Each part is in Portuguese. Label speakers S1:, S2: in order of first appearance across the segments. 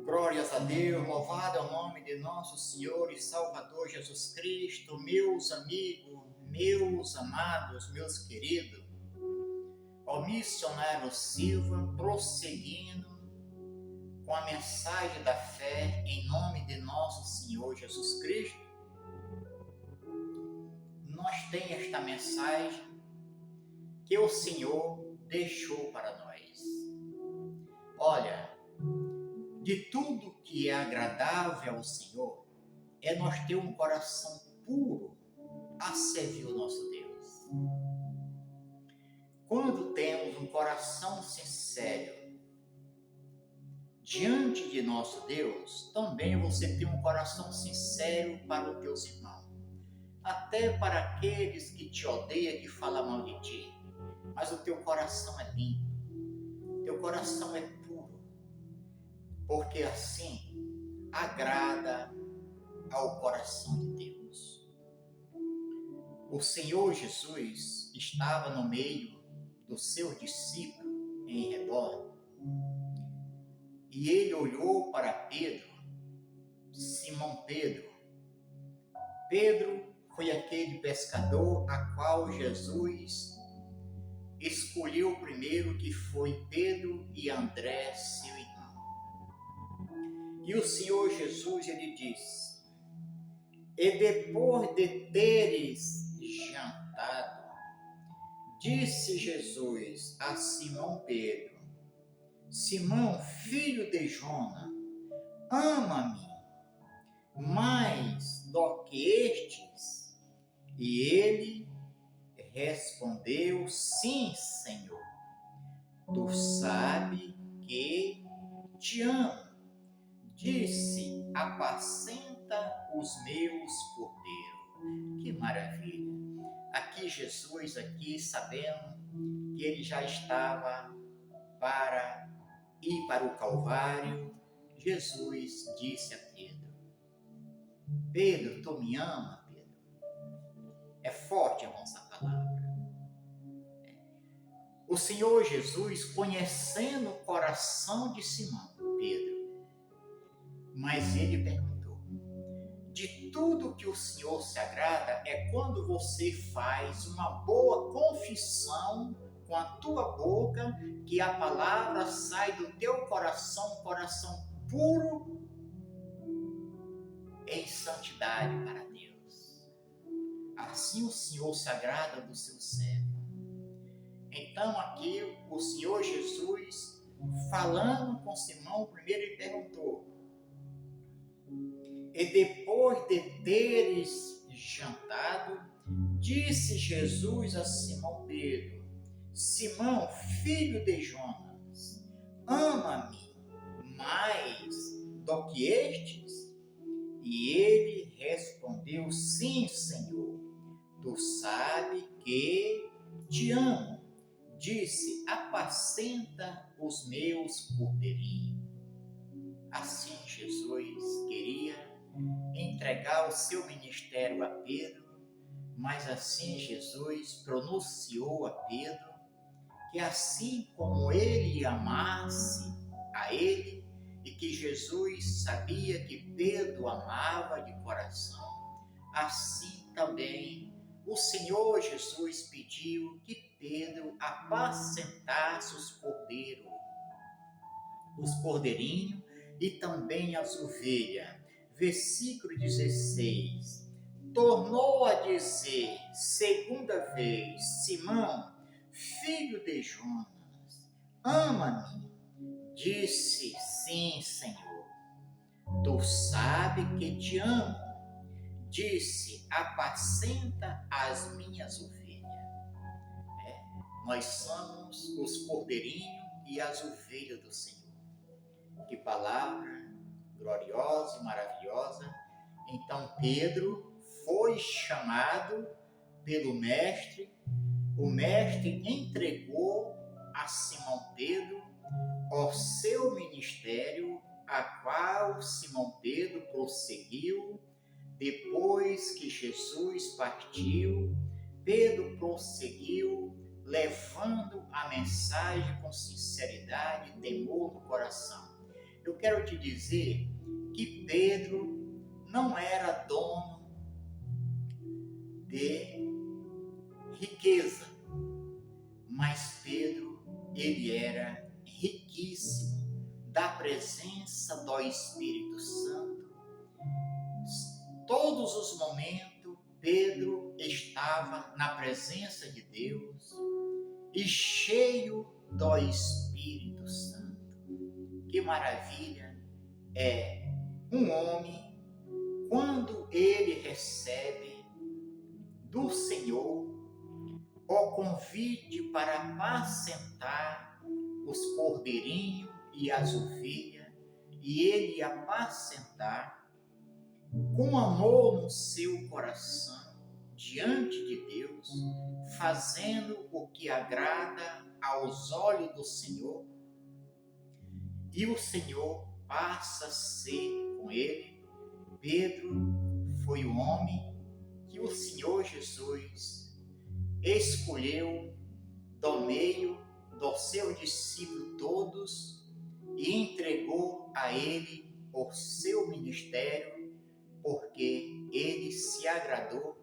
S1: Glórias a Deus, louvado é o nome de nosso Senhor e Salvador Jesus Cristo, meus amigos, meus amados, meus queridos. Ao missionário Silva, prosseguindo com a mensagem da fé em nome de nosso Senhor Jesus Cristo, nós temos esta mensagem que o Senhor deixou para nós. Olha, de tudo que é agradável ao Senhor, é nós ter um coração puro a servir o nosso Deus. Quando temos um coração sincero diante de nosso Deus, também você tem um coração sincero para os teus irmãos. Até para aqueles que te odeiam, que falam mal de ti. Mas o teu coração é limpo. Teu coração é puro. Porque assim agrada ao coração de Deus. O Senhor Jesus estava no meio dos seus discípulos em redor. E ele olhou para Pedro, Simão Pedro. Pedro foi aquele pescador a qual Jesus escolheu primeiro, que foi Pedro e André, seu irmão. E o Senhor Jesus, ele disse: e depois de teres jantado, disse Jesus a Simão Pedro: Simão, filho de Jona, ama-me mais do que estes? E ele respondeu: sim, Senhor, tu sabes que te amo. Disse: apacenta os meus cordeiros. Que maravilha! Aqui Jesus, sabendo que ele já estava para ir para o Calvário, Jesus disse a Pedro: Pedro, tu me ama, Pedro? É forte a nossa palavra. O Senhor Jesus, conhecendo o coração de Simão Pedro, mas ele perguntou: de tudo que o Senhor se agrada é quando você faz uma boa confissão com a tua boca, que a palavra sai do teu coração, um coração puro em santidade para Deus. Assim o Senhor se agrada do seu servo. Então aqui o Senhor Jesus, falando com Simão, primeiro ele perguntou: e depois de teres jantado, disse Jesus a Simão Pedro: Simão, filho de Jonas, ama-me mais do que estes? E ele respondeu: sim, Senhor, tu sabes que te amo. Disse: apacenta os meus cordeirinhos. Assim Jesus queria entregar o seu ministério a Pedro, mas assim Jesus pronunciou a Pedro que assim como ele amasse a ele, e que Jesus sabia que Pedro amava de coração, assim também o Senhor Jesus pediu que Pedro apacentasse os cordeirinhos e também as ovelhas. Versículo 16. Tornou a dizer segunda vez: Simão, filho de Jonas, ama-me? Disse: sim, Senhor, tu sabes que te amo. Disse: apacenta as minhas ovelhas. Nós somos os cordeirinhos e as ovelhas do Senhor. Que palavra gloriosa e maravilhosa. Então Pedro foi chamado pelo mestre. O mestre entregou a Simão Pedro o seu ministério, a qual Simão Pedro prosseguiu. Depois que Jesus partiu, Pedro prosseguiu mensagem com sinceridade e temor no coração. Eu quero te dizer que Pedro não era dono de riqueza, mas Pedro, ele era riquíssimo da presença do Espírito Santo. Todos os momentos, Pedro estava na presença de Deus e cheio do Espírito Santo. Que maravilha é um homem quando ele recebe do Senhor o convite para apacentar os cordeirinhos e as ovelhas, e ele apacentar com amor no seu coração diante de Deus, fazendo o que agrada aos olhos do Senhor, e o Senhor passa a ser com ele. Pedro foi o homem que o Senhor Jesus escolheu do meio dos seus discípulos todos e entregou a ele o seu ministério, porque ele se agradou.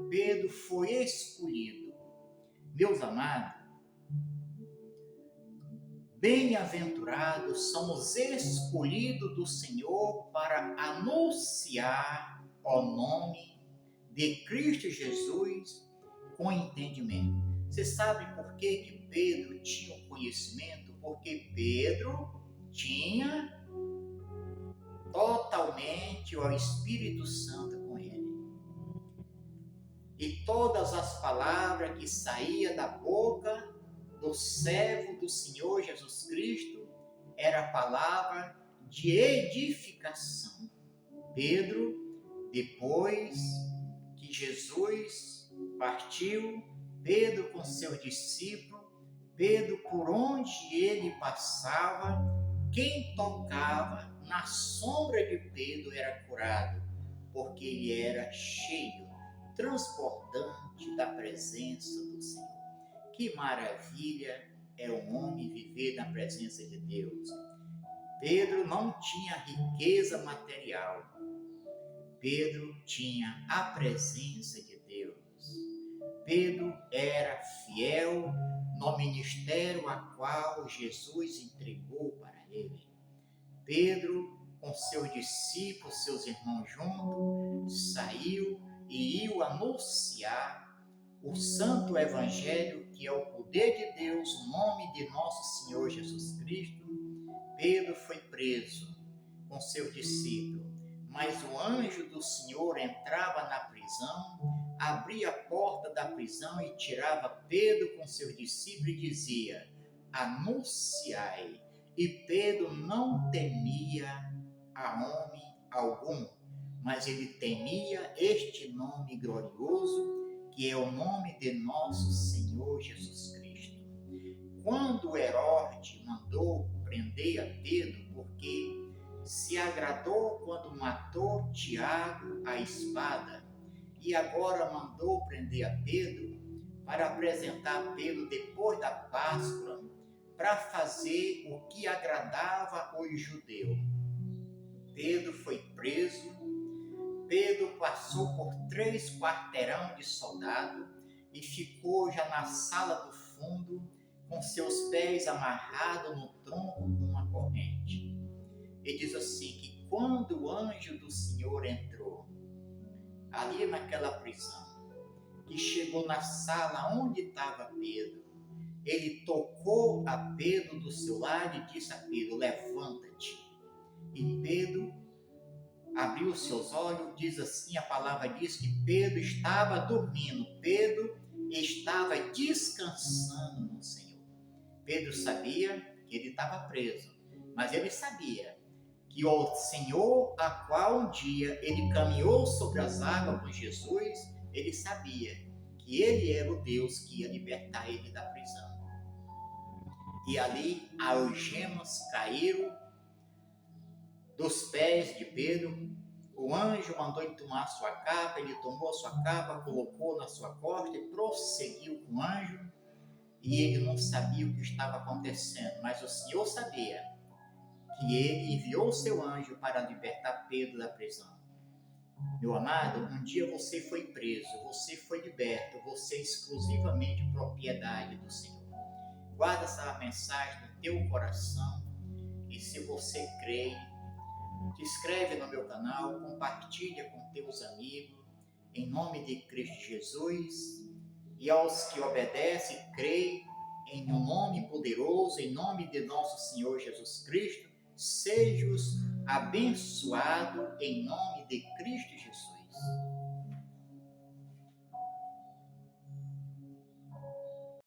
S1: Pedro foi escolhido. Meus amados, bem-aventurados são os escolhidos do Senhor para anunciar o nome de Cristo Jesus com entendimento. Você sabe por que Pedro tinha o conhecimento? Porque Pedro tinha totalmente o Espírito Santo com ele. E todas as palavras que saíam da boca do servo do Senhor Jesus Cristo era palavra de edificação. Pedro, depois que Jesus partiu, Pedro com seu discípulo, Pedro por onde ele passava, quem tocava na sombra de Pedro era curado, porque ele era cheio, transbordante da presença do Senhor. Que maravilha é um homem viver na presença de Deus. Pedro não tinha riqueza material. Pedro tinha a presença de Deus. Pedro era fiel no ministério a qual Jesus entregou para ele. Pedro, com seus discípulos, seus irmãos juntos, saiu e ia anunciar o santo evangelho, que é o poder de Deus, o nome de nosso Senhor Jesus Cristo. Pedro foi preso com seu discípulo, mas o anjo do Senhor entrava na prisão, abria a porta da prisão e tirava Pedro com seu discípulo e dizia: anunciai. E Pedro não temia a homem algum, mas ele temia este nome glorioso, que é o nome de nosso Senhor Jesus Cristo. Quando Herodes mandou prender a Pedro, porque se agradou quando matou Tiago à espada, e agora mandou prender a Pedro para apresentar Pedro depois da Páscoa, para fazer o que agradava aos judeus. Pedro foi preso. Pedro passou por 3 quarteirão de soldado e ficou já na sala do fundo, com seus pés amarrados no tronco com uma corrente. E diz assim, que quando o anjo do Senhor entrou ali naquela prisão, que chegou na sala onde estava Pedro, ele tocou a Pedro do seu lado e disse a Pedro: levanta-te. E Pedro abriu seus olhos, diz assim, a palavra diz que Pedro estava dormindo, Pedro estava descansando no Senhor. Pedro sabia que ele estava preso, mas ele sabia que o Senhor, a qual um dia ele caminhou sobre as águas com Jesus, ele sabia que ele era o Deus que ia libertar ele da prisão. E ali algemas caíram dos pés de Pedro. O anjo mandou ele tomar sua capa, ele tomou a sua capa, colocou na sua costa e prosseguiu com o anjo. e ele não sabia o que estava acontecendo, mas o Senhor sabia que ele enviou o seu anjo para libertar Pedro da prisão. Meu amado, um dia você foi preso, você foi liberto, você é exclusivamente propriedade do Senhor. Guarda essa mensagem no teu coração e se você crê, te inscreve no meu canal, compartilha com teus amigos, em nome de Cristo Jesus, e aos que obedecem e creem em um nome poderoso, em nome de nosso Senhor Jesus Cristo, sejam abençoados em nome de Cristo Jesus.